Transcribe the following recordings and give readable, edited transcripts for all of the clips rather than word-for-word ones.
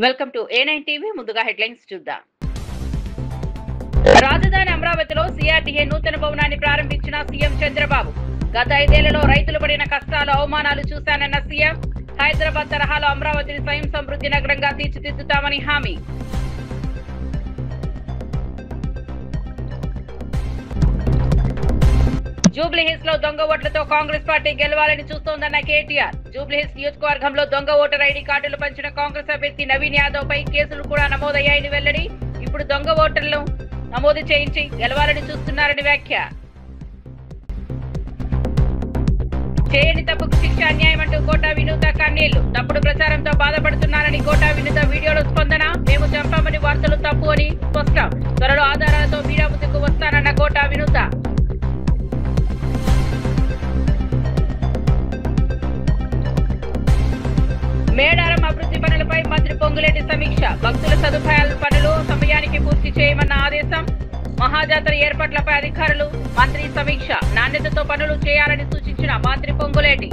Welcome to A9 TV. ముందుగా headlines చూద్దాం. రాజధాని అమరావతిలో సిఆర్డీఏ నూతన భవనాన్ని ప్రారంభించిన సీఎం చంద్రబాబు. గత 5 ఏళ్లలో రైతులు పడిన కష్టాలు, అవమానాలు చూశానన్న సీఎం. హైదరాబాద్ తరహాలో అమరావతిని స్వయం సమృద్ధి నగరంగా తీర్చిదిద్దుతామని హామీ. జూబ్లీహిల్స్ లో దొంగ ఓట్లతో కాంగ్రెస్ పార్టీ గెలవాలని చూస్తోందన్న కేటీఆర్. జూబ్లీహిల్స్ నియోజకవర్గంలో దొంగ ఓటర్ ఐడి కార్డులు పంచిన కాంగ్రెస్ అభ్యర్థి నవీన్ యాదవ్ పై కేసులు కూడా నమోదయ్యాయని వెల్లడి. ఇప్పుడు దొంగ ఓటర్లను నమోదు చేయించి గెలవాలని చూస్తున్నారని వ్యాఖ్య. చేయని తప్పుకు శిక్ష అన్యాయం అంటూ కోటా వినూత కన్నీళ్లు. తప్పుడు ప్రచారంతో బాధపడుతున్నారని కోటా వినూత వీడియోలో స్పందన. మేము చంపామని వార్తలు తప్పు అని స్పష్టం. త్వరలో ఆధారాలతో మీడియా ముందుకు వస్తానన్న కోటా వినూత. మేడారం అభివృద్ధి పనులపై మంత్రి పొంగులేటి సమీక్ష. భక్తుల సదుపాయాల పనులు సమయానికి పూర్తి చేయమన్న ఆదేశం. మహాజాతర ఏర్పాట్లపై అధికారులు మంత్రి సమీక్ష. నాణ్యతతో పనులు చేయాలని సూచించిన మంత్రి పొంగులేటి.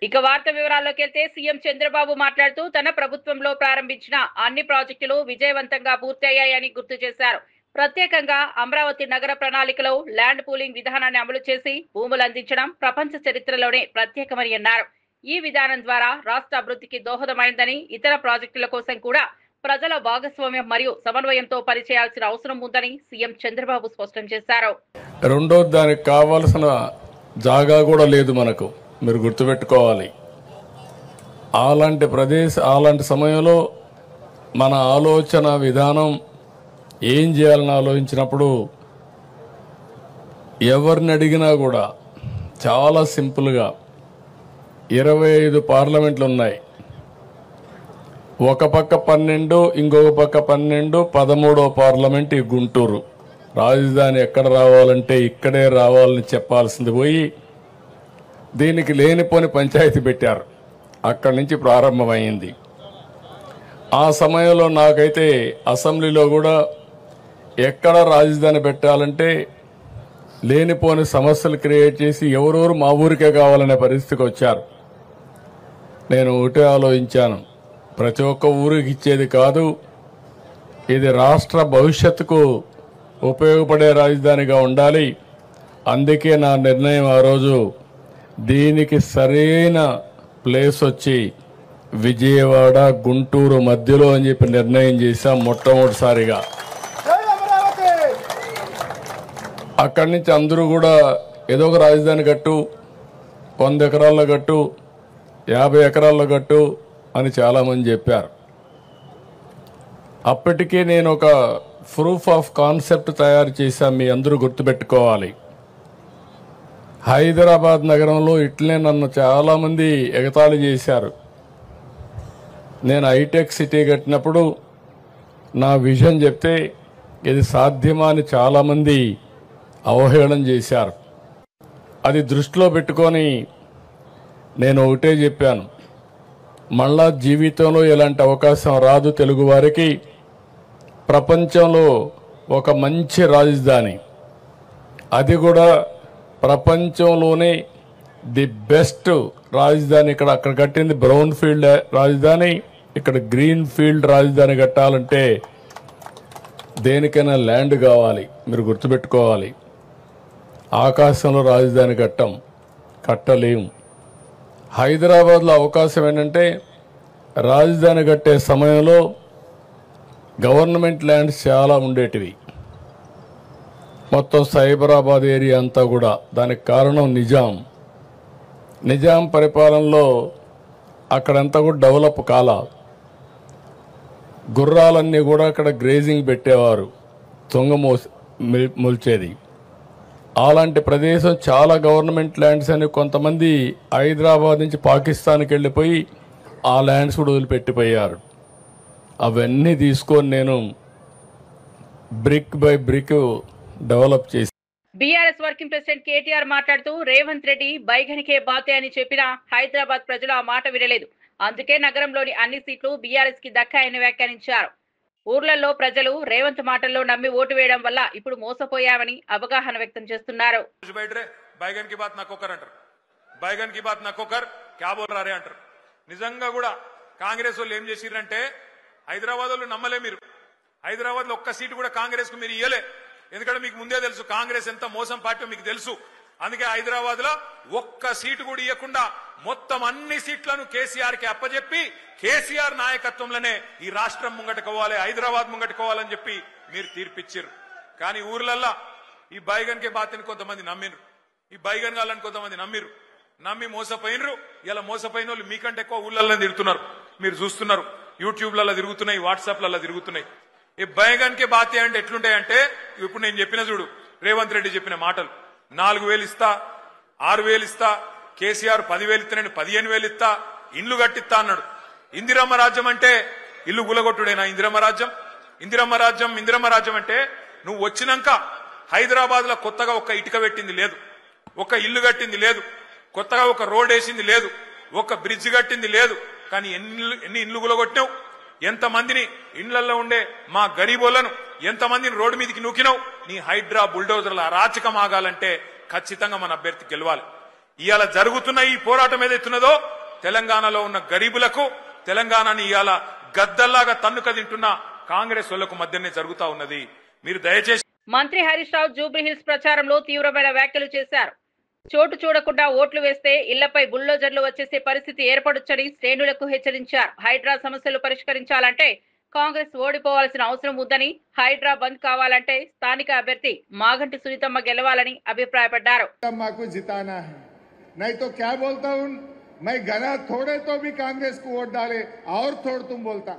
ఇక వార్త వివరాల్లోకి వెళ్తే సీఎం చంద్రబాబు మాట్లాడుతూ తన ప్రభుత్వంలో ప్రారంభించిన అన్ని ప్రాజెక్టులు విజయవంతంగా పూర్తయ్యాయని గుర్తు చేశారు. ప్రత్యేకంగా అమరావతి నగర ప్రణాళికలో ల్యాండ్ పూలింగ్ విధానాన్ని అమలు చేసి భూములు అందించడం ప్రపంచ చరిత్రలోనే ప్రత్యేకమని అన్నారు. ఈ విధానం ద్వారా రాష్ట్ర అభివృద్ధికి దోహదమైందని, ఇతర ప్రాజెక్టుల కోసం కూడా ప్రజల భాగస్వామ్యం మరియు సమన్వయంతో పనిచేయాల్సిన అవసరం ఉందని సీఎం చంద్రబాబు స్పష్టం చేశారు. రెండో దానికి కావాల్సిన జాగా కూడా లేదు మనకు, మీరు గుర్తుపెట్టుకోవాలి. అలాంటి సమయంలో మన ఆలోచన విధానం ఏం చేయాలని ఆలోచించినప్పుడు ఎవరిని అడిగినా కూడా చాలా సింపుల్గా 25 పార్లమెంట్లు ఉన్నాయి. ఒక పక్క 12, ఇంకొక పక్క 12, 13వ పార్లమెంట్ ఈ గుంటూరు. రాజధాని ఎక్కడ రావాలంటే ఇక్కడే రావాలని చెప్పాల్సింది పోయి దీనికి లేనిపోని పంచాయతీ పెట్టారు. అక్కడి నుంచి ప్రారంభమైంది. ఆ సమయంలో నాకైతే అసెంబ్లీలో కూడా ఎక్కడ రాజధాని పెట్టాలంటే లేనిపోని సమస్యలు క్రియేట్ చేసి ఎవరెవరు మా ఊరికే కావాలనే పరిస్థితికి వచ్చారు. నేను ఒకటే ఆలోచించాను, ప్రతి ఒక్క ఊరికి ఇచ్చేది కాదు, ఇది రాష్ట్ర భవిష్యత్తుకు ఉపయోగపడే రాజధానిగా ఉండాలి. అందుకే నా నిర్ణయం ఆ రోజు దీనికి సరైన ప్లేస్ వచ్చి విజయవాడ గుంటూరు మధ్యలో అని చెప్పి నిర్ణయం చేశాం మొట్టమొదటిసారిగా. అక్కడి నుంచి అందరూ కూడా ఏదో ఒక రాజధాని కట్టు, 100 ఎకరాల్లో కట్టు, 50 ఎకరాల్లో కట్టు అని చాలామంది చెప్పారు. అప్పటికే నేను ఒక ప్రూఫ్ ఆఫ్ కాన్సెప్ట్ తయారు చేశాను, మీ అందరూ గుర్తుపెట్టుకోవాలి. హైదరాబాద్ నగరంలో ఇట్లనే నన్ను చాలామంది ఎగతాళి చేశారు. నేను హైటెక్ సిటీ కట్టినప్పుడు నా విజన్ చెప్తే ఇది సాధ్యమా అని చాలామంది అవహేళన చేశారు. అది దృష్టిలో పెట్టుకొని నేను ఒకటే చెప్పాను, మళ్ళా జీవితంలో ఎలాంటి అవకాశం రాదు తెలుగు వారికి. ప్రపంచంలో ఒక మంచి రాజధాని, అది కూడా ప్రపంచంలోనే ది బెస్ట్ రాజధాని. అక్కడ కట్టింది బ్రౌన్ ఫీల్డ్ రాజధాని, ఇక్కడ గ్రీన్ ఫీల్డ్ రాజధాని కట్టాలంటే దేనికైనా ల్యాండ్ కావాలి, మీరు గుర్తుపెట్టుకోవాలి. ఆకాశంలో రాజధాని కట్టలేము. హైదరాబాద్లో అవకాశం ఏంటంటే రాజధాని కట్టే సమయంలో గవర్నమెంట్ ల్యాండ్స్ చాలా ఉండేటివి. మొత్తం సైబరాబాద్ ఏరియా అంతా కూడా. దానికి కారణం నిజాం పరిపాలనలో అక్కడంతా కూడా డెవలప్ కాల. గుర్రాలన్నీ కూడా అక్కడ గ్రేజింగ్ పెట్టేవారు, మొల్చేది. అలాంటి ప్రదేశం చాలా గవర్నమెంట్ ల్యాండ్స్ అని కొంతమంది హైదరాబాద్ నుంచి పాకిస్తాన్కి వెళ్ళిపోయి ఆ ల్యాండ్స్ కూడా వదిలిపెట్టిపోయారు. అవన్నీ తీసుకొని నేను బ్రిక్ బై బ్రిక్ డెవలప్ చేసి. బీఆర్ఎస్ వర్కింగ్ ప్రెసిడెంట్ కేటీఆర్ మాట్లాడుతూ రేవంత్ రెడ్డి బైగనికే బాతే అని చెప్పినా హైదరాబాద్ ప్రజలు ఆ మాట వినలేదు. అందుకే నగరంలోని అన్ని సీట్లు బీఆర్ఎస్ కి దక్కాయని వ్యాఖ్యానించారు. ఊర్లలో ప్రజలు రేవంత్ మాటల్లో నమ్మి ఓటు వేయడం వల్ల ఇప్పుడు మోసపోయామని అవగాహన వ్యక్తం చేస్తున్నారు. बैगन की बात ना को कर अंटर बैगन की बात ना को कर क्या बोल रहा रे अंटर నిజంగా కూడా కాంగ్రెస్ వాళ్ళు ఏం చేసిరంటే హైదరాబాద్ వాళ్ళు నమ్మలే మీరు. హైదరాబాద్ లో ఒక్క సీటు కూడా కాంగ్రెస్ కు మీరు ఇయ్యలే. ఎందుకంటే మీకు ముందే తెలుసు కాంగ్రెస్ ఎంత మోసం పార్టీ మీకు తెలుసు. అందుకే హైదరాబాద్ లో ఒక్క సీటు కూడా ఇవ్వకుండా మొత్తం అన్ని సీట్లను కేసీఆర్ కి అప్పచెప్పి కేసీఆర్ నాయకత్వంలోనే ఈ రాష్ట్రం ముంగట్టుకోవాలి, హైదరాబాద్ ముంగట్టుకోవాలని చెప్పి మీరు తీర్పిచ్చారు. కానీ ఊర్లల్లా ఈ బైగన్ కే బాతని కొంతమంది నమ్మిరు, ఈ బైగన్ గాలని కొంతమంది నమ్మిరు. నమ్మి మోసపోయినరు. ఇలా మోసపోయిన వాళ్ళు మీకంటే ఎక్కువ ఊళ్ళల్లో తిరుగుతున్నారు. మీరు చూస్తున్నారు, యూట్యూబ్లలో తిరుగుతున్నాయి, వాట్సాప్లలో తిరుగుతున్నాయి. ఈ బైగన్ కే బాతే అంటే ఎట్లుంటాయంటే ఇప్పుడు నేను చెప్పిన చూడు, రేవంత్ రెడ్డి చెప్పిన మాటలు 4,000 ఇస్తా, 6,000 ఇస్తా, కేసీఆర్ 10,000 ఇస్తానండి, 15,000 ఇస్తా, ఇండ్లు కట్టిస్తా అన్నాడు. ఇందిరమ్మ రాజ్యం అంటే ఇల్లు గులగొట్టుడేనా? ఇందిరమ్మ రాజ్యం ఇందిరమ్మ రాజ్యం అంటే నువ్వు వచ్చినాక హైదరాబాద్ లో కొత్తగా ఒక ఇటుక పెట్టింది లేదు, ఒక ఇల్లు కట్టింది లేదు, కొత్తగా ఒక రోడ్ వేసింది లేదు, ఒక బ్రిడ్జ్ కట్టింది లేదు. కానీ ఎన్ని ఇండ్లు గులగొట్టినావు, ఎంతమందిని ఇండ్లలో ఉండే మా గరీబోళ్లను ఎంతమందిని రోడ్డు మీదకి నూకినావు. నీ హైడ్రా బుల్డోజర్ల అరాచకం ఆగాలంటే ఖచ్చితంగా మన అభ్యర్థి గెలవాలి. ఇవాళ జరుగుతున్న ఈ పోరాటం ఏదైతున్నదో తెలంగాణలో ఉన్న గరీబులకు, తెలంగాణని ఇవాళ గద్దల్లాగా తన్నుక తింటున్న కాంగ్రెస్ వాళ్లకు మధ్యనే జరుగుతా ఉన్నది. మీరు దయచేసి. మంత్రి హరీష్ రావు జూబ్లీహిల్స్ ప్రచారంలో తీవ్రమైన వ్యాఖ్యలు చేశారు. చోటు చూడకుండా ఓట్లు వేస్తే ఇళ్లపై బుల్డోజర్లు వచ్చేసే పరిస్థితి ఏర్పడొచ్చని శ్రేణులకు హెచ్చరించారు. హైడ్రా సమస్యలు పరిష్కరించాలంటే కాంగ్రెస్ ఓడిపోవాల్సిన అవసరం ఉందని, హైడ్రా బంద్ కావాలంటే స్థానిక అభ్యర్థి మాగంటి సునీతమ్మ గెలవాలని అభిప్రాయపడ్డారు. नहीं तो क्या बोलता हूं मैं, घना थोड़े तो भी कांग्रेस को वोट डाले और थोड़ तुम बोलता।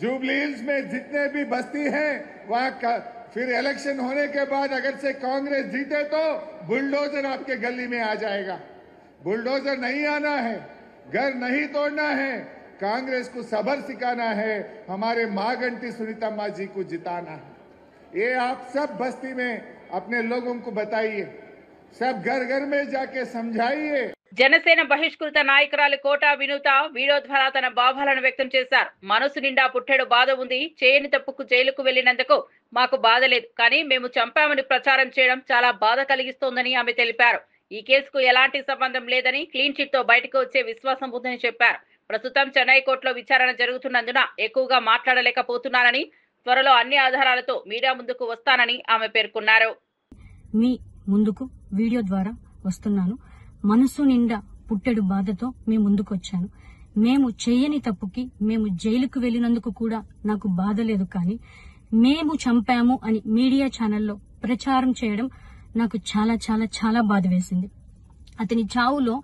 जुबली हिल्स में जितने भी बस्ती हैं वहां फिर इलेक्शन होने के बाद अगर से कांग्रेस जीते तो बुलडोजर आपके गली में आ जाएगा। बुलडोजर नहीं आना है, घर नहीं तोड़ना है, कांग्रेस को सबर सिखाना है, हमारे मागंटी सुनीतम्मा जी को जिताना है। ये आप सब बस्ती में अपने लोगों को बताइए, सब घर घर में जाके समझाइए। జనసేన బహిష్కృత నాయకురాలు కోటా వినూత వీడియో ద్వారా తన భావాలను వ్యక్తం చేశారు. మనసు నిండా పుట్టెడు బాధ ఉంది. చేయని తప్పుకు జైలుకు వెళ్లినందుకు మాకు బాధ లేదు, కానీ మేము చంపామని ప్రచారం చేయడం చాలా బాధ కలిగిస్తోందని ఆమె తెలిపారు. ఈ కేసుకు ఎలాంటి సంబంధం లేదని, క్లీన్ చిట్ తో బయటకు వచ్చే విశ్వాసం ఉందని చెప్పారు. ప్రస్తుతం చెన్నై కోర్టులో విచారణ జరుగుతున్నందున ఎక్కువగా మాట్లాడలేకపోతున్నానని, త్వరలో అన్ని ఆధారాలతో మీడియా ముందుకు వస్తానని ఆమె పేర్కొన్నారు. మీ ముందుకు వీడియో ద్వారా వస్తున్నాను. మనసు నిండా పుట్టెడు బాధతో మీ ముందుకు వచ్చాను. మేము చేయని తప్పుకి మేము జైలుకు వెళ్లినందుకు కూడా నాకు బాధ లేదు, కానీ మేము చంపాము అని మీడియా ఛానల్లో ప్రచారం చేయడం నాకు చాలా చాలా చాలా బాధ వేసింది. అతని చావులో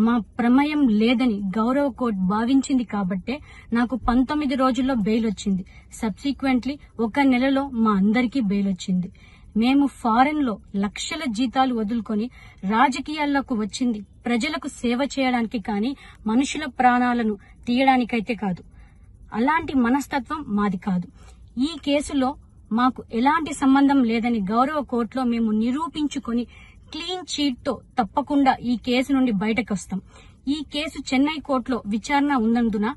మా ప్రమేయం లేదని గౌరవ కోర్టు భావించింది కాబట్టే నాకు 19 రోజుల్లో బెయిల్ వచ్చింది. సబ్సిక్వెంట్లీ 1 నెలలో మా అందరికీ బెయిల్ వచ్చింది. మేము ఫారెన్ లో లక్షల జీతాలు వదులుకొని రాజకీయాల్లోకి వచ్చింది ప్రజలకు సేవ చేయడానికి, కానీ మనుషుల ప్రాణాలను తీయడానికైతే కాదు. అలాంటి మనస్తత్వం మాది కాదు. ఈ కేసులో మాకు ఎలాంటి సంబంధం లేదని గౌరవ కోర్టులో మేము నిరూపించుకొని క్లీన్ చీట్ తో తప్పకుండా ఈ కేసు నుండి బయటకు వస్తాం. ఈ కేసు చెన్నై కోర్టులో విచారణ ఉన్నందున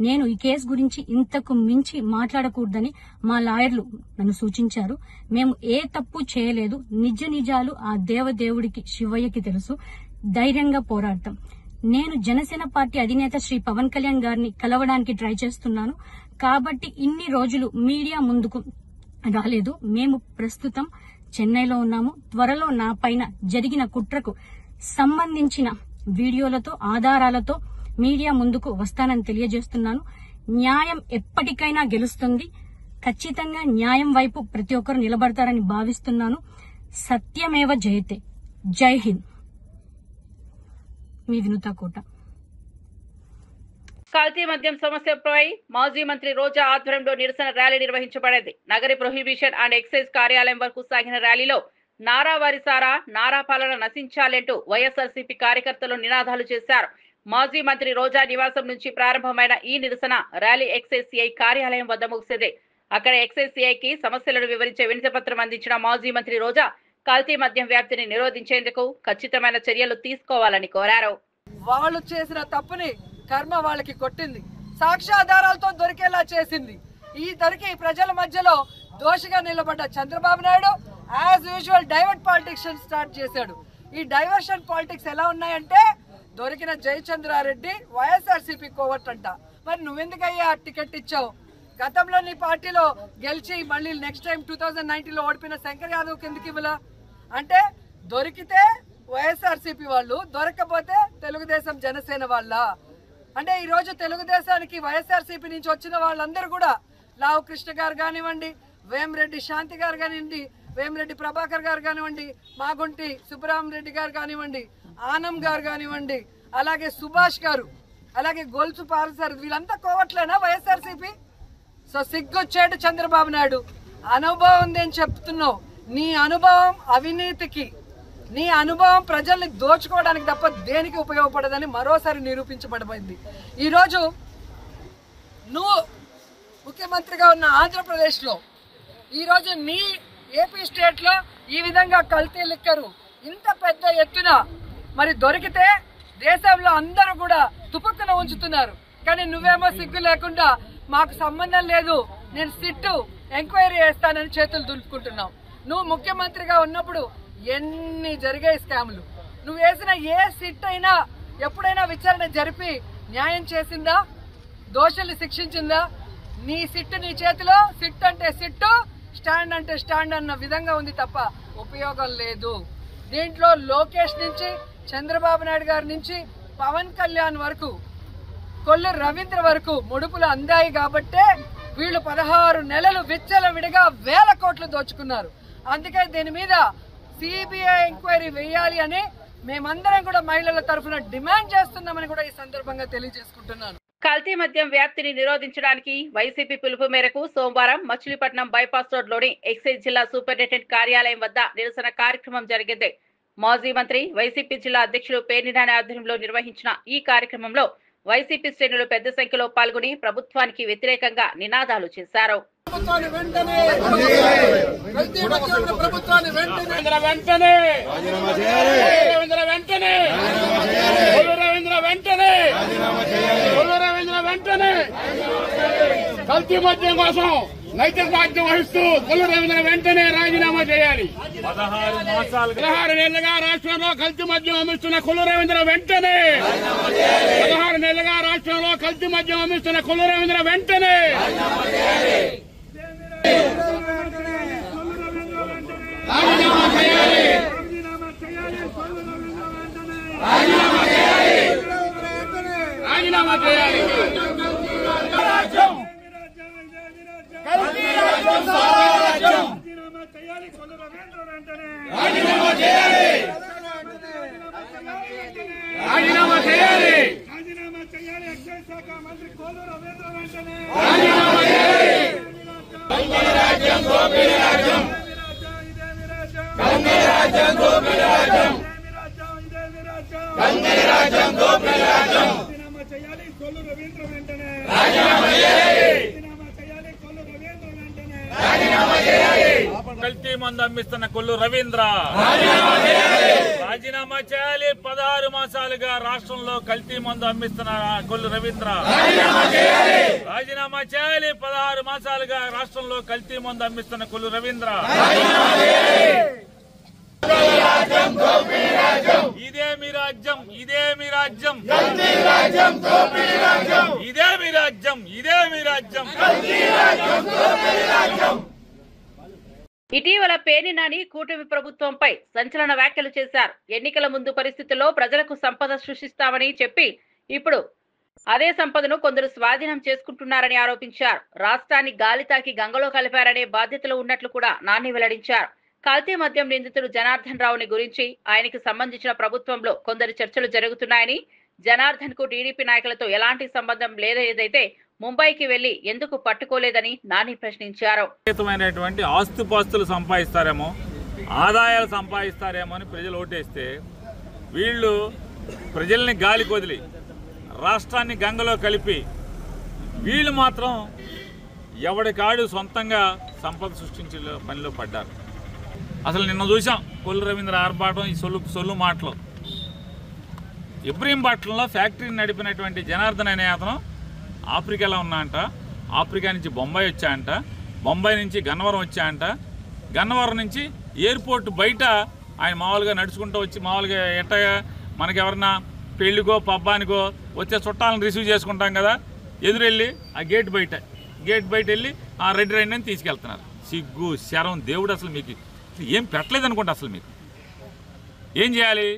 నేను ఈ కేసు గురించి ఇంతకు మించి మాట్లాడకూడదని మా లాయర్లు నన్ను సూచించారు. మేము ఏ తప్పు చేయలేదు. నిజాలు ఆ దేవదేవుడికి శివయ్యకి తెలుసు. ధైర్యంగా పోరాడతాం. నేను జనసేన పార్టీ అధినేత శ్రీ పవన్ కళ్యాణ్ గారిని కలవడానికి ట్రై చేస్తున్నాను కాబట్టి ఇన్ని రోజులు మీడియా ముందుకు రాలేదు. మేము ప్రస్తుతం చెన్నైలో ఉన్నాము. త్వరలో నా పైన జరిగిన కుట్రకు సంబంధించిన వీడియోలతో, ఆధారాలతో మీడియా ముందుకు వస్తానని తెలియజేస్తున్నాను. న్యాయం ఎప్పటికైనా గెలుస్తుంది. ఖచ్చితంగా న్యాయం వైపు ప్రతి ఒక్కరు నిలబడతారని భావిస్తున్నాను. సత్యమేవ జయతే. జై హింద్. మీ వినూత కోట. కల్తీ మద్యం సమస్యపై మాజీ మంత్రి రోజా ఆధ్వర్యంలో నిరసన ర్యాలీ నిర్వహించబడింది. నగరి ప్రొహిబిషన్ అండ్ ఎక్సైజ్ కార్యాలయం వరకు సాగిన ర్యాలీలో నారా వారిసారా, నారా పాలన నశించాలంటూ వైఎస్ఆర్సీపీ కార్యకర్తలు నినాదాలు చేశారు. మాజీ మంత్రి రోజా నివాసం నుంచి ప్రారంభమైన ఈ నిరసన ర్యాలీ ఎక్సైజ్ సిఐ కార్యాలయం వద్ద ముగిసింది. అక్కడ ఎక్సైజ్ సిఐకి సమస్యలను వివరించే వినతిపత్రం అందించిన మాజీ మంత్రి రోజా కల్తీ మద్యం వ్యాప్తిని నిరోధించేందుకు ఖచ్చితమైన చర్యలు తీసుకోవాలని కోరారు. వాళ్ళు చేసిన తప్పుని కర్మ వాళ్ళకి కొట్టింది, సాక్ష్యాధారాలతో దొరికేలా చేసింది. ఈ దొరికి ప్రజల మధ్యలో దోషిగా నిలబడ్డ Chandrababu Naidu as usual divert politics start చేశాడు. ఈ డైవర్షన్ పాలిటిక్స్ ఎలా ఉన్నాయంటే దొరికిన జయచంద్రారెడ్డి వైఎస్ఆర్సీపీ కోవట్టంట. మరి నువ్వెందుకయ్యా టికెట్ ఇచ్చావు? గతంలో నీ పార్టీలో గెలిచి మళ్ళీ నెక్స్ట్ టైం 2019లో ఓడిపోయిన శంకర్ యాదవ్ కిందకి ఇవ్వలా? అంటే దొరికితే వైఎస్ఆర్సీపీ వాళ్ళు, దొరకకపోతే తెలుగుదేశం జనసేన వాళ్ళ. అంటే ఈరోజు తెలుగుదేశానికి వైఎస్ఆర్సీపీ నుంచి వచ్చిన వాళ్ళందరూ కూడా లావు కృష్ణ గారు కానివ్వండి, వేమిరెడ్డి శాంతి గారు కానివ్వండి, వేమిరెడ్డి ప్రభాకర్ గారు కానివ్వండి, మాగుంటి సుబ్బరామరెడ్డి గారు కానివ్వండి, ఆనం గారు కానివ్వండి, అలాగే సుభాష్ గారు, అలాగే గొలుసు పారసారు, వీళ్ళంతా కోవట్లేనా వైఎస్ఆర్సీపీ? సో సిగ్గొచ్చాడు చంద్రబాబు నాయుడు. అనుభవం ఉంది అని చెప్తున్నావు. నీ అనుభవం అవినీతికి, నీ అనుభవం ప్రజల్ని దోచుకోవడానికి తప్ప దేనికి ఉపయోగపడదని మరోసారి నిరూపించబడిపోయింది. ఈరోజు నువ్వు ముఖ్యమంత్రిగా ఉన్న ఆంధ్రప్రదేశ్లో, ఈరోజు నీ ఏపీ స్టేట్లో ఈ విధంగా కల్తీ లిక్కరు ఇంత పెద్ద ఎత్తున మరి దొరికితే దేశంలో అందరూ కూడా తుపుక్కున ఉంచుతున్నారు. కానీ నువ్వేమో సిగ్గు లేకుండా మాకు సంబంధం లేదు, నేను సిట్టు ఎంక్వైరీ చేస్తానని చేతులు దులుపుకుంటున్నావు. నువ్వు ముఖ్యమంత్రిగా ఉన్నప్పుడు ఎన్ని జరిగాయి స్కాములు. నువ్వు వేసిన ఏ సిట్ అయినా ఎప్పుడైనా విచారణ జరిపి న్యాయం చేసిందా? దోషుల్ని శిక్షించిందా? నీ సిట్టు నీ చేతిలో, సిట్ అంటే సిట్టు, స్టాండ్ అంటే స్టాండ్ అన్న విధంగా ఉంది తప్ప ఉపయోగం లేదు. దీంట్లో లోకేష్ నుంచి, చంద్రబాబు నాయుడు గారి నుంచి, పవన్ కళ్యాణ్ వరకు, కొల్లు రవీంద్ర వరకు ముడుపులు అందాయి కాబట్టే వీళ్ళు 16 నెలలు విచ్చలవిడిగా 1000 కోట్లు దోచుకున్నారు. అందుకే దీని మీద సిబిఐ ఎంక్వైరీ వేయాలి అని మేమందరం కూడా మహిళల తరఫున డిమాండ్ చేస్తున్నామని కూడా ఈ సందర్భంగా తెలియజేసుకుంటున్నాను. కల్తీ మద్యం వ్యాప్తిని నిరోధించడానికి వైసీపీ పిలుపు మేరకు సోమవారం మచిలీపట్నం బైపాస్ రోడ్లోని ఎక్సైజ్ జిల్లా సూపరింటెండెంట్ కార్యాలయం వద్ద నిరసన కార్యక్రమం జరిగింది. మాజీ మంత్రి వైసీపీ జిల్లా అధ్యక్షులు పేర్నినాని ఆధ్వర్యంలో నిర్వహించిన ఈ కార్యక్రమంలో వైసీపీ శ్రేణులు పెద్ద సంఖ్యలో పాల్గొని ప్రభుత్వానికి వ్యతిరేకంగా నినాదాలు చేశారు. కల్తీ మద్యం కోసం నైతిక బాధ్యత వహిస్తూ కొల్లు రవీంద్ర వెంటనే రాజీనామా చేయాలి. 16 నెలలుగా రాష్ట్రంలో కల్తీ మద్యం అమ్మిస్తున్న కొల్లు రవీంద్ర వెంటనే 16 నెలలుగా రాష్ట్రంలో కల్తీ మద్యం అమ్మిస్తున్న కొల్లు రవీంద్ర వెంటనే రాజీనామా చేయాలి. రాజీనామా చేయాలి. రాజీనామా చేయాలి. ఎక్సైజ్ శాఖ మంత్రి కొల్లు రవీంద్ర వెంటనే రాజీనామా చేయాలి. దొంగల రాజ్యం, దోపిడీ రాజ్యం, దొంగల రాజ్యం, దోపిడీ రాజ్యం, దొంగల రాజ్యం, దోపిడీ రాజ్యం. రాజీనామా చేయాలి. కొల్లు రవీంద్ర వెంటనే రాజీనామా చేయాలి. కల్తీ మందు అమ్మిస్తున్న కొల్లు రవీంద్ర రాజీనామా చేయాలి. 16 మాసాలుగా రాష్ట్రంలో కల్తీ మందు అమ్మిస్తున్న కొల్లు రవీంద్ర రాజీనామా చేయాలి. 16 మాసాలుగా రాష్ట్రంలో కల్తీ మందు అమ్మిస్తున్న కొల్లు రవీంద్ర. ఇదే మీ రాజ్యం, ఇదే మీ రాజ్యం, ఇదే మీ రాజ్యం, ఇదే మీ రాజ్యం. ఇటీవల పేర్నినాని కూటమి ప్రభుత్వంపై సంచలన వ్యాఖ్యలు చేశారు. ఎన్నికల ముందు పరిస్థితుల్లో ప్రజలకు సంపద సృష్టిస్తామని చెప్పి ఇప్పుడు అదే సంపదను కొందరు స్వాధీనం చేసుకుంటున్నారని ఆరోపించారు. రాష్ట్రాన్ని గాలి తాకి గంగలో కలిపారనే బాధ్యతలు ఉన్నట్లు కూడా నాని వెల్లడించారు. కల్తీ మద్యం నిందితుడు జనార్దన్ రావుని గురించి ఆయనకి సంబంధించిన ప్రభుత్వంలో కొందరు చర్చలు జరుగుతున్నాయని, జనార్దన్ కు టీడీపీ నాయకులతో ఎలాంటి సంబంధం లేదైతే ముంబైకి వెళ్లి ఎందుకు పట్టుకోలేదని నాని ప్రశ్నించారు. ఆస్తుపాస్తులు సంపాదిస్తారేమో, ఆదాయాలు సంపాదిస్తారేమో అని ప్రజలు ఓటేస్తే వీళ్ళు ప్రజల్ని గాలి కొదిలి రాష్ట్రాన్ని గంగలో కలిపి వీళ్ళు మాత్రం ఎవడికాడు సొంతంగా సంపద సృష్టించే పనిలో పడ్డారు. అసలు నిన్న చూసాం కొల్లు రవీంద్ర ఆర్భాటం, ఈ సొల్లు మాటలు. ఇబ్రహీంపట్నంలో ఫ్యాక్టరీని నడిపినటువంటి జనార్దన్ అనే అతను ఆఫ్రికాలో ఉన్నాయంట, ఆఫ్రికా నుంచి బొంబాయి వచ్చాయంట, బొంబాయి నుంచి గన్నవరం వచ్చాయంట, గన్నవరం నుంచి ఎయిర్పోర్ట్ బయట ఆయన మామూలుగా నడుచుకుంటూ వచ్చి మామూలుగా ఎట్టగా మనకెవరన్నా పెళ్లికో పబ్బానికో వచ్చే చుట్టాలను రిసీవ్ చేసుకుంటాం కదా, ఎదురెళ్ళి ఆ గేట్ బయట వెళ్ళి ఆ రెడ్డి అని తీసుకెళ్తున్నారు. సిగ్గు శరం దేవుడు అసలు మీకు ఏం పెట్టలేదు అనుకుంటా. అసలు ఏం చేయాలి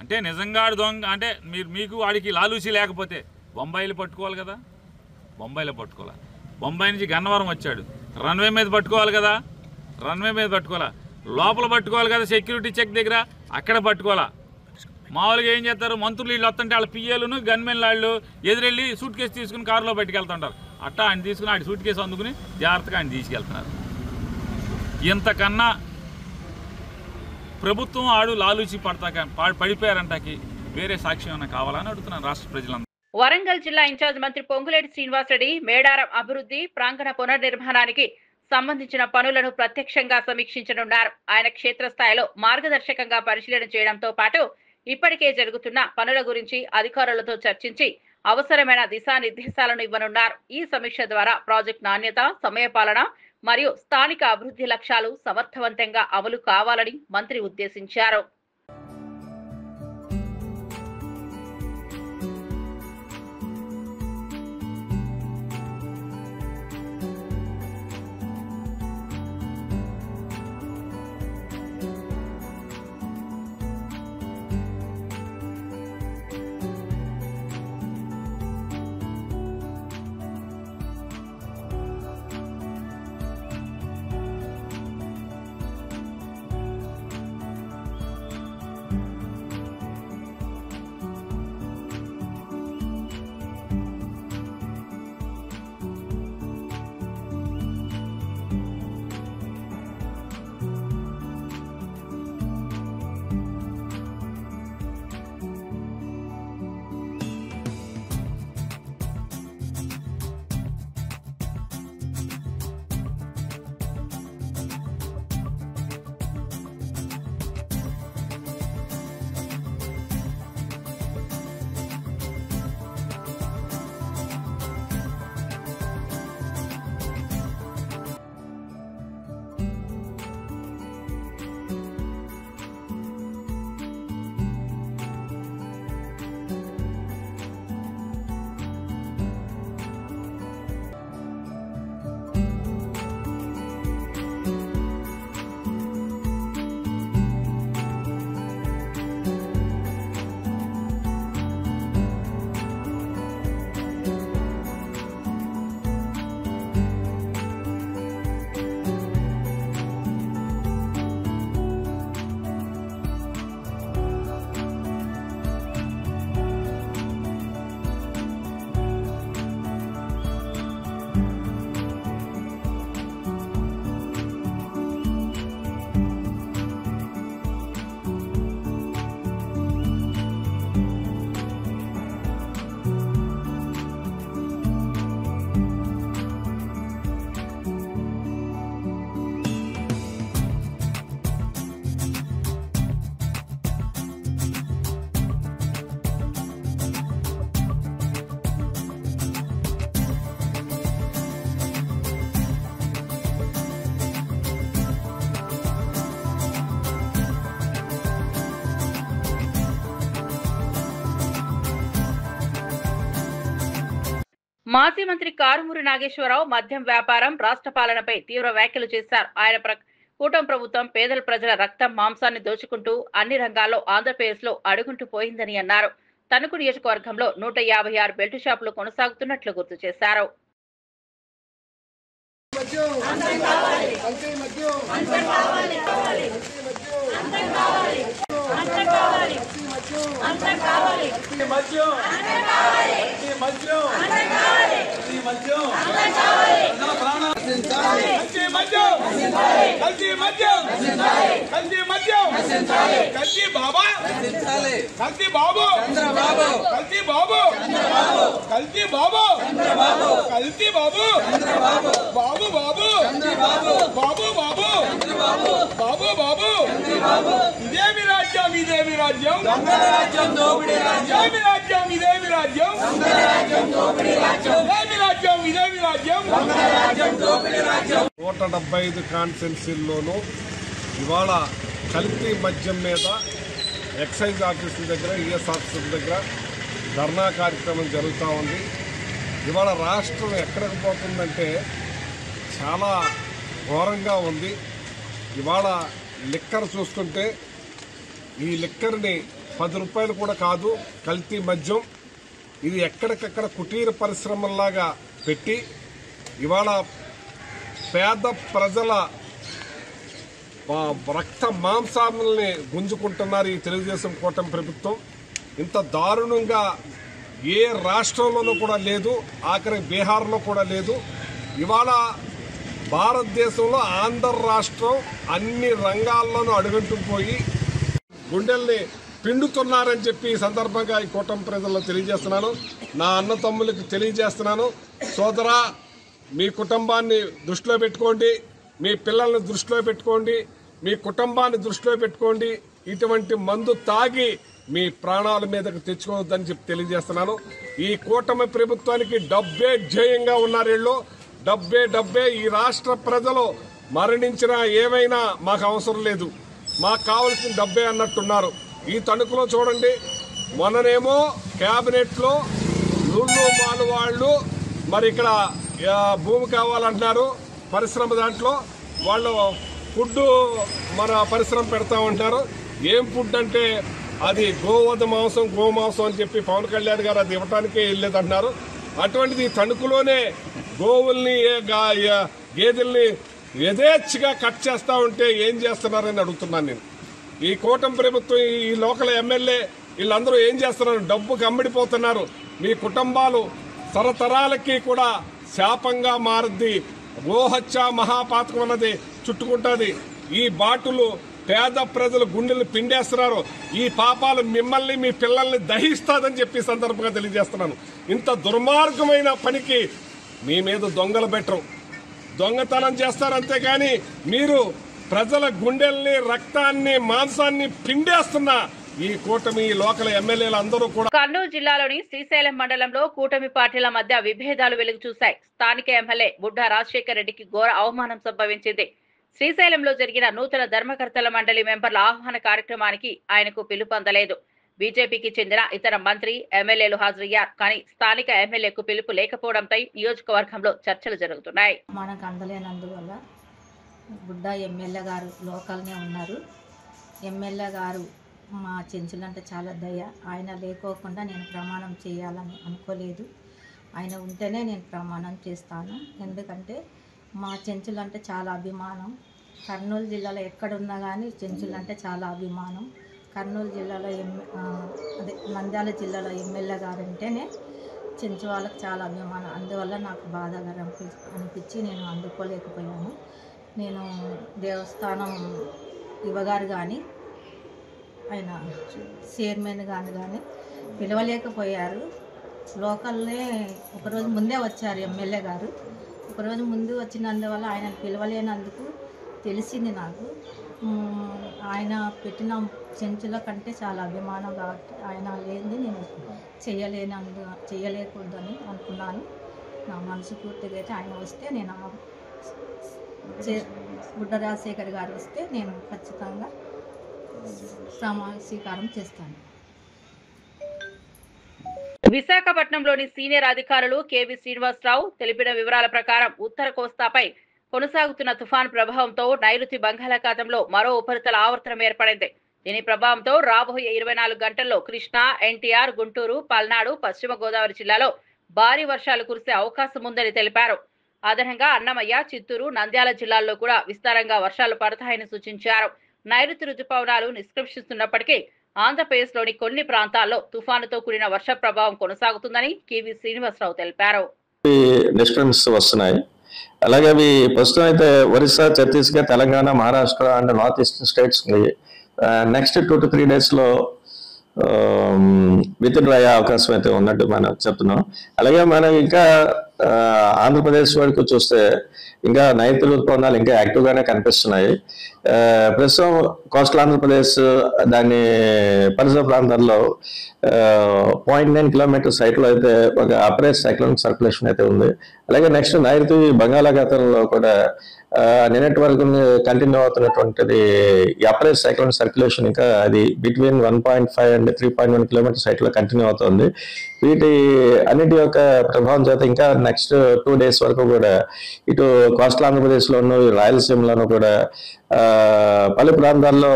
అంటే నిజంగా దొంగ అంటే మీకు వాడికి లాలూసి లేకపోతే బొంబాయిలో పట్టుకోవాలి కదా, బొంబాయిలో పట్టుకోవాలి. బొంబాయి నుంచి గన్నవరం వచ్చాడు, రన్వే మీద పట్టుకోవాలి కదా, రన్వే మీద పట్టుకోవాలా, లోపల పట్టుకోవాలి కదా, సెక్యూరిటీ చెక్ దగ్గర అక్కడ పట్టుకోవాలా. మామూలుగా ఏం చేస్తారు, మంత్రులు వీళ్ళు వస్తుంటే వాళ్ళ పిఏలను గన్మెన్ వాళ్ళు ఎదురెళ్ళి సూట్ కేసు తీసుకుని కారులో పట్టుకెళ్తుంటారు. అట్టా ఆయన తీసుకుని ఆడి సూట్ కేసు అందుకుని జాగ్రత్తగా ఆయన తీసుకెళ్తున్నారు. ఇంతకన్నా ప్రభుత్వం ఆడు లాలూచి పడిపోయారంటాకి వేరే సాక్ష్యం ఏమైనా కావాలని అడుగుతున్నాను రాష్ట్ర ప్రజలందరూ. వరంగల్ జిల్లా ఇన్ఛార్జ్ మంత్రి పొంగులేటి శ్రీనివాసరెడ్డి మేడారం అభివృద్ధి ప్రాంగణ పునర్నిర్మాణానికి సంబంధించిన పనులను ప్రత్యక్షంగా సమీక్షించనున్నారు. ఆయన క్షేత్రస్థాయిలో మార్గదర్శకంగా పరిశీలన చేయడంతో పాటు ఇప్పటికే జరుగుతున్న పనుల గురించి అధికారులతో చర్చించి అవసరమైన దిశానిర్దేశాలను ఇవ్వనున్నారు. ఈ సమీక్ష ద్వారా ప్రాజెక్టు నాణ్యత, సమయపాలన మరియు స్థానిక అభివృద్ధి లక్ష్యాలు సమర్థవంతంగా అమలు కావాలని మంత్రి ఉద్దేశించారు. మాజీ మంత్రి కారుమూరి నాగేశ్వరరావు మద్యం వ్యాపారం, రాష్ట్ర పాలనపై తీవ్ర వ్యాఖ్యలు చేశారు. ఆయన కూటమి ప్రభుత్వం పేదల ప్రజల రక్తం, మాంసాన్ని దోచుకుంటూ అన్ని రంగాల్లో ఆంధ్రప్రదేశ్ లో అడుగుంటూ పోయిందని అన్నారు. తణుకు నియోజకవర్గంలో 156 బెల్ట్ షాపులు కొనసాగుతున్నట్లు గుర్తు చేశారు. నూట 75 కాన్స్టిట్యున్సీల్లోనూ ఇవాళ కల్తీ మద్యం మీద ఎక్సైజ్ ఆఫీసుల దగ్గర, ఈఎస్ ఆఫీసుల దగ్గర ధర్నా కార్యక్రమం జరుగుతూ ఉంది. ఇవాళ రాష్ట్రం ఎక్కడికి పోతుందంటే చాలా ఘోరంగా ఉంది. ఇవాళ లిక్కర్ చూసుకుంటే ఈ లిక్కర్ని 10 రూపాయలు కూడా కాదు, కల్తీ మద్యం. ఇది ఎక్కడికక్కడ కుటీర పరిశ్రమల్లాగా పెట్టి ఇవాళ పేద ప్రజల రక్త మాంసాలని గుంజుకుంటున్నారు ఈ తెలుగుదేశం కూటమి ప్రభుత్వం. ఇంత దారుణంగా ఏ రాష్ట్రంలోనూ కూడా లేదు, ఆఖరి బీహార్లో కూడా లేదు. ఇవాళ భారతదేశంలో ఆంధ్ర రాష్ట్రం అన్ని రంగాల్లోనూ అడుగంటుకుపోయి గుండెల్ని పిండుతున్నారని చెప్పి ఈ సందర్భంగా ఈ కూటమి ప్రజల్లో తెలియజేస్తున్నాను. నా అన్న తమ్ముళ్ళకి తెలియజేస్తున్నాను, సోదరా మీ కుటుంబాన్ని దృష్టిలో పెట్టుకోండి, మీ పిల్లల్ని దృష్టిలో పెట్టుకోండి, మీ కుటుంబాన్ని దృష్టిలో పెట్టుకోండి. ఇటువంటి మందు తాగి మీ ప్రాణాల మీదకు తెచ్చుకోవద్దని చెప్పి తెలియజేస్తున్నాను. ఈ కూటమి ప్రభుత్వానికి డబ్బే ధ్యేయంగా ఉన్నారు వీళ్ళు. డబ్బే ఈ రాష్ట్ర ప్రజలు మరణించినా ఏమైనా మాకు అవసరం లేదు, మాకు కావాల్సిన డబ్బే అన్నట్టున్నారు. ఈ తణుకులో చూడండి, మొన్ననేమో క్యాబినెట్లో లూళ్ళు మాలు వాళ్ళు మరి ఇక్కడ భూమి కావాలంటున్నారు, పరిశ్రమ దాంట్లో వాళ్ళు ఫుడ్ మన పరిశ్రమ పెడతామంటున్నారు. ఏం ఫుడ్ అంటే అది గోవధ మాంసం, గోమాంసం అని చెప్పి పవన్ కళ్యాణ్ గారు అది ఇవ్వటానికే వెళ్ళలేదంటున్నారు. అటువంటిది తణుకులోనే గోవుల్ని గేదెల్ని యథేచ్ఛగా కట్ చేస్తా ఉంటే ఏం చేస్తున్నారని అడుగుతున్నాను నేను. ఈ కూటమి ప్రభుత్వం, ఈ లోకల్ ఎమ్మెల్యే వీళ్ళందరూ ఏం చేస్తున్నారు? డబ్బుకి అమ్మిడిపోతున్నారు. మీ కుటుంబాలు తరతరాలకి కూడా శాపంగా మారుద్ది. గోహత్య మహాపాతకం అన్నది చుట్టుకుంటుంది. ఈ బాటులు పేద ప్రజలు గుండెలు పిండేస్తున్నారు. ఈ పాపాలు మిమ్మల్ని, మీ పిల్లల్ని దహిస్తాదని చెప్పి సందర్భంగా తెలియజేస్తున్నాను. ఇంత దుర్మార్గమైన పనికి మీ మీద దొంగలు పెట్టరు, దొంగతనం చేస్తారు అంతేగాని మీరు ప్రజల గుండెల్ని, రక్తాన్ని, మాంసాన్ని పిండేస్తున్న ఈ కూటమి లోకల్ ఎమ్మెల్యేలు అందరూ కూడా. కర్నూలు జిల్లాలోని శ్రీశైలం మండలంలో కూటమి పార్టీల మధ్య విభేదాలు వెలుగు చూశాయి. స్థానిక ఎమ్మెల్యే బుడ్డా రాజశేఖర్ రెడ్డికి ఘోర అవమానం సంభవించింది. శ్రీశైలంలో జరిగిన నూతన ధర్మకర్తల మండలి మెంబర్ల ఆహ్వాన కార్యక్రమానికి ఆయనకు పిలుపు అందలేదు. బీజేపీకి చెందిన ఇతర మంత్రి, ఎమ్మెల్యేలు హాజరయ్యారు. కానీ స్థానిక ఎమ్మెల్యేకు పిలుపు లేకపోవడంపై నియోజకవర్గంలో చర్చలు జరుగుతున్నాయి. మనకు అందలేనందువల్ల బుడ్డా ఎమ్మెల్యే గారు లోకల్నే ఉన్నారు. ఎమ్మెల్యే గారు మా చెంచులంటే చాలా దయ. ఆయన లేకోకుండా నేను ప్రమాణం చేయాలని అనుకోలేదు. ఆయన ఉంటేనే నేను ప్రమాణం చేస్తాను. ఎందుకంటే మా చెంచులంటే చాలా అభిమానం. కర్నూలు జిల్లాలో ఎక్కడున్నా కానీ చెంచులంటే చాలా అభిమానం. కర్నూలు జిల్లాలో నంద్యాల జిల్లాలో ఎమ్మెల్యే గారు ఉంటేనే చెంచు వాళ్ళకి చాలా అభిమానం. అందువల్ల నాకు బాధగా అనిపించి నేను అందుకోలేకపోయాను. నేను దేవస్థానం ఇవ్వగారు కానీ ఆయన చైర్మన్ కానీ పిలవలేకపోయారు. లోకల్నే ఒకరోజు ముందే వచ్చారు ఎమ్మెల్యే గారు. ఒకరోజు ముందు వచ్చినందువల్ల ఆయన పిలవలేనందుకు తెలిసింది నాకు. ఆయన పెట్టిన చెంచుల కంటే చాలా అభిమానం కాబట్టి ఆయన లేనిది నేను చేయలేకూడదని అనుకున్నాను. నా మనసు పూర్తిగా అయితే ఆయన వస్తే నేను బుడ్డా రాజశేఖర్ గారు వస్తే నేను ఖచ్చితంగా స్వీకారం చేస్తాను. విశాఖపట్నంలోని సీనియర్ అధికారులు కేవీ శ్రీనివాసరావు తెలిపిన వివరాల ప్రకారం ఉత్తర కోస్తాపై కొనసాగుతున్న తుఫాను ప్రభావంతో నైరుతి బంగాళాఖాతంలో మరో ఉపరితల ఆవర్తనం ఏర్పడింది. దీని ప్రభావంతో రాబోయే 24 గంటల్లో కృష్ణా, ఎన్టీఆర్, గుంటూరు, పల్నాడు, పశ్చిమ గోదావరి జిల్లాలో భారీ వర్షాలు కురిసే అవకాశం ఉందని తెలిపారు. అదనంగా అన్నమయ్య, చిత్తూరు, నంద్యాల జిల్లాల్లో కూడా విస్తారంగా వర్షాలు పడతాయని సూచించారు. నైరుతి రుతుపవనాలు నిష్క్రమిస్తున్నప్పటికీ ఆంధ్రప్రదేశ్లోని కొన్ని ప్రాంతాల్లో తుఫానుతో కూడిన వర్ష ప్రభావం కొనసాగుతుందని కేవీ శ్రీనివాసరావు తెలిపారు. నిష్క్రమిస్తూ వస్తున్నాయి. అలాగే అవి ప్రస్తుతం అయితే Orissa, Chhattisgarh, Telangana, Maharashtra and north eastern states next 2 to 3 days లో విత్డ్రా అయ్యే అవకాశం అయితే ఉన్నట్టు మనం చెప్తున్నాం. అలాగే మనం ఇంకా ఆంధ్రప్రదేశ్ వరకు చూస్తే ఇంకా నైరుతి ఋతుపవనాలు ఇంకా యాక్టివ్గానే కనిపిస్తున్నాయి. ప్రస్తుతం కోస్టల్ ఆంధ్రప్రదేశ్ దాని పరిసర ప్రాంతాల్లో 0.9 కిలోమీటర్ సైట్లో అయితే ఒక అపరేట్ సైక్లోనిక్ సర్క్యులేషన్ అయితే ఉంది. అలాగే నెక్స్ట్ నైరుతి బంగాళాఖాతంలో కూడా నిన్నటి వరకు కంటిన్యూ అవుతున్నటువంటిది అపరేట్ సైక్లోనిక్ సర్క్యులేషన్ ఇంకా అది బిట్వీన్ 1.5 అండ్ 3.1 కిలోమీటర్ సైట్లో కంటిన్యూ అవుతుంది. వీటి అన్నిటి యొక్క ప్రభావం చేత ఇంకా నెక్స్ట్ 2 days వరకు కూడా ఇటు కోస్టల్ ఆంధ్రప్రదేశ్లోను రాయలసీమలోను కూడా పలు ప్రాంతాల్లో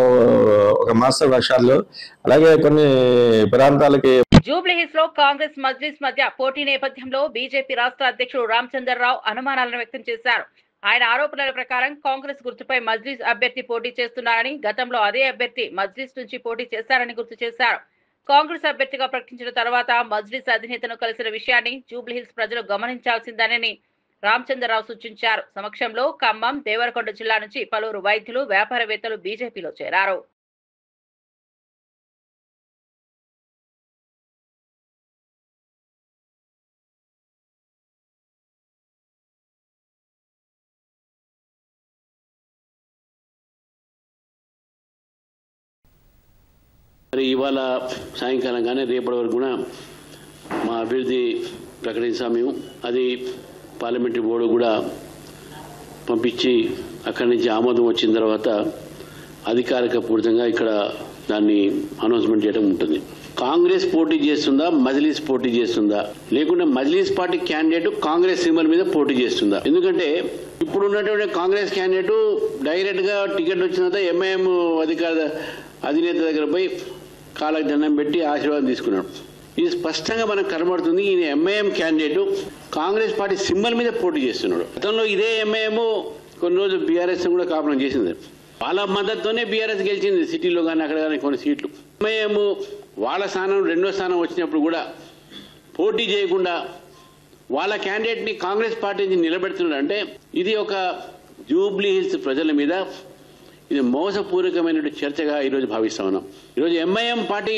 ఒక మాస్టర్ వర్షాలు, అలాగే కొన్ని ప్రాంతాలకి జూబ్లీహిల్స్ లో కాంగ్రెస్ మజ్లిస్ మధ్య పోటీ నేపథ్యంలో బీజేపీ రాష్ట్ర అధ్యక్షుడు రామచంద్రరావు అనుమానాలను వ్యక్తం చేశారు. ఆయన ఆరోపణల ప్రకారం కాంగ్రెస్ గుర్తుపై మజ్లిస్ అభ్యర్థి పోటీ చేస్తున్నారని, గతంలో అదే అభ్యర్థి మజ్లిస్ నుంచి పోటీ చేశారని గుర్తు చేశారు. కాంగ్రెస్ అభ్యర్థిగా ప్రకటించిన తర్వాత మజ్లిస్ అధినేతను కలిసిన విషయాన్ని జూబ్లీహిల్స్ ప్రజలు గమనించాల్సిందేనని రామచంద్రరావు సూచించారు. సమక్షంలో ఖమ్మం, దేవరకొండ జిల్లా నుంచి పలువురు వైద్యులు, వ్యాపారవేత్తలు బీజేపీలో చేరారు. మరి ఇవాళ సాయంకాలం కానీ రేపటి వరకు కూడా మా అభ్యర్థి ప్రకటించాం మేము. అది పార్లమెంటరీ బోర్డు కూడా పంపించి అక్కడి నుంచి ఆమోదం వచ్చిన తర్వాత అధికారిక పూర్తిగా ఇక్కడ దాన్ని అనౌన్స్మెంట్ చేయడం ఉంటుంది. కాంగ్రెస్ పోటీ చేస్తుందా, మజ్లిస్ పోటీ చేస్తుందా, లేకుంటే Majlis party candidate Congress symbol మీద పోటీ చేస్తుందా? ఎందుకంటే ఇప్పుడు ఉన్నటువంటి కాంగ్రెస్ క్యాండిడేట్ డైరెక్ట్ గా టికెట్ వచ్చిన తర్వాత ఎంఐఎం అధినేత దగ్గర పోయి కాళ్ళకు దండం పెట్టి ఆశీర్వాదం తీసుకున్నాడు. ఇది స్పష్టంగా మనకు కనబడుతుంది. ఈయన MIM candidate Congress party symbol మీద పోటీ చేస్తున్నాడు. గతంలో ఇదే ఎంఐఎం కొన్ని రోజులు బీఆర్ఎస్ కూడా కాపురం చేసింది. వాళ్ళ మద్దతుతోనే బీఆర్ఎస్ గెలిచింది సిటీలో కానీ అక్కడ కానీ కొన్ని సీట్లు. ఎంఐఎం వాళ్ళ స్థానం 2వ స్థానం వచ్చినప్పుడు కూడా పోటీ చేయకుండా వాళ్ళ క్యాండిడేట్ ని కాంగ్రెస్ పార్టీ నుంచి నిలబెడుతున్నాడు. అంటే ఇది ఒక జూబ్లీహిల్స్ ప్రజల మీద ఇది మోసపూర్వకమైన చర్చగా ఈరోజు భావిస్తా ఉన్నాం. ఈరోజు ఎంఐఎం పార్టీ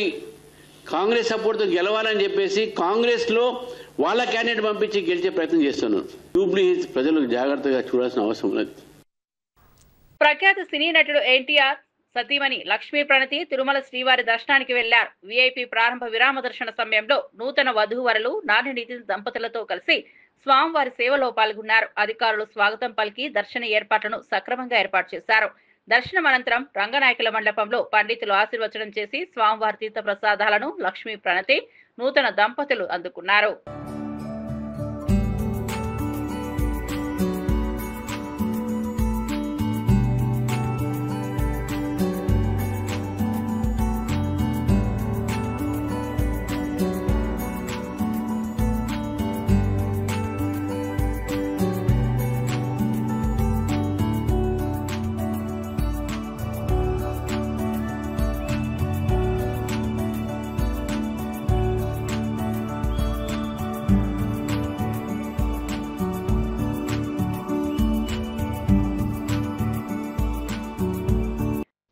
కాంగ్రెస్ సపోర్ట్తో గెలవాలని చెప్పేసి కాంగ్రెస్ లో వాళ్ళ క్యాండిడేట్ పంపించి గెలిచే ప్రయత్నం చేస్తున్నారు. జూబ్లీహిల్స్ ప్రజలు జాగ్రత్తగా చూడాల్సిన అవసరం లేదు. ప్రఖ్యాత సినీ నటుడు ఎన్టీఆర్ సతీమణి లక్ష్మీ ప్రణతి తిరుమల శ్రీవారి దర్శనానికి వెళ్లారు. వీఐపీ ప్రారంభ విరామ దర్శన సమయంలో నూతన వధూవరులు నానినీతి దంపతులతో కలిసి స్వామివారి సేవలో పాల్గొన్నారు. అధికారులు స్వాగతం పలికి దర్శన ఏర్పాట్లను సక్రమంగా ఏర్పాటు చేశారు. దర్శనం అనంతరం రంగనాయకుల మండపంలో పండితులు ఆశీర్వచనం చేసి స్వామివారి తీర్థ ప్రసాదాలను లక్ష్మీ ప్రణతి నూతన దంపతులు అందుకున్నారు.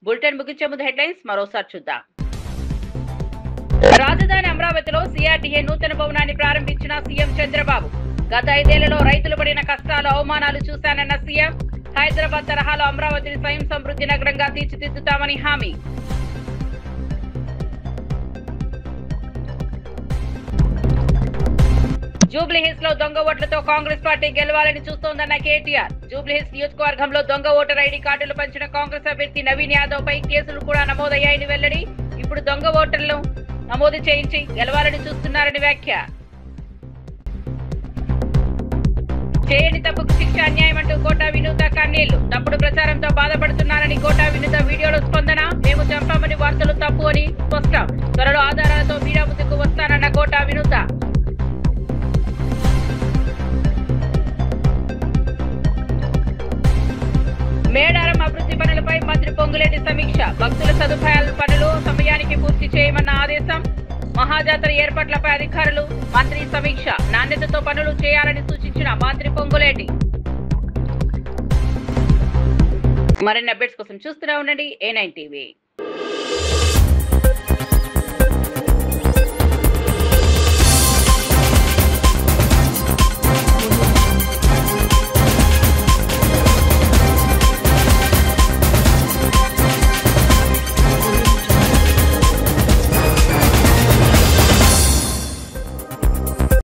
బులెటిన్ ముగించే ముందు హెడ్లైన్స్ మరోసారి చూద్దాం. రాజధాని అమరావతిలో సిఆర్డీఏ నూతన భవనాన్ని ప్రారంభించిన సీఎం చంద్రబాబు. గత 5 ఏళ్లలో రైతులు పడిన కష్టాలు, అవమానాలు చూశానన్న సీఎం. హైదరాబాద్ తరహాలో అమరావతిని స్వయం సమృద్ధి నగరంగా తీర్చిదిద్దుతామని హామీ. జూబ్లీహిల్స్ లో దొంగ ఓట్లతో కాంగ్రెస్ పార్టీ గెలవాలని చూస్తోందన్న కేటీఆర్. జూబ్లీహిల్స్ నియోజకవర్గంలో దొంగ ఓటర్ ఐడి కార్డులు పంచిన కాంగ్రెస్ అభ్యర్థి నవీన్ యాదవ్ పై కేసులు కూడా నమోదయ్యాయని వెల్లడి. ఇప్పుడు దొంగ ఓటర్లను నమోదు చేయించి గెలవాలని చూస్తున్నారని వ్యాఖ్య. చేయని తప్పుకు శిక్ష అన్యాయం అంటూ కోటా వినూత కన్నీళ్లు. తప్పుడు ప్రచారంతో బాధపడుతున్నారని కోటా వినూత వీడియోలో స్పందన. మేము చంపామని వార్తలు తప్పు అని స్పష్టం. త్వరలో ఆధారాలతో మీడియా ముందుకు వస్తానన్న కోటా వినూత. మేడారం అభివృద్ధి పనులపై మంత్రి పొంగులేటి సమీక్ష. భక్తుల సదుపాయాల పనులు సమయానికి పూర్తి చేయమన్న ఆదేశం. మహాజాతర ఏర్పాట్లపై అధికారులు మంత్రి సమీక్ష. నాణ్యతతో పనులు చేయాలని సూచించిన మంత్రి పొంగులేటి. మరిన్ని అప్డేట్స్ కోసం చూస్తూనే ఉండండి A9 TV.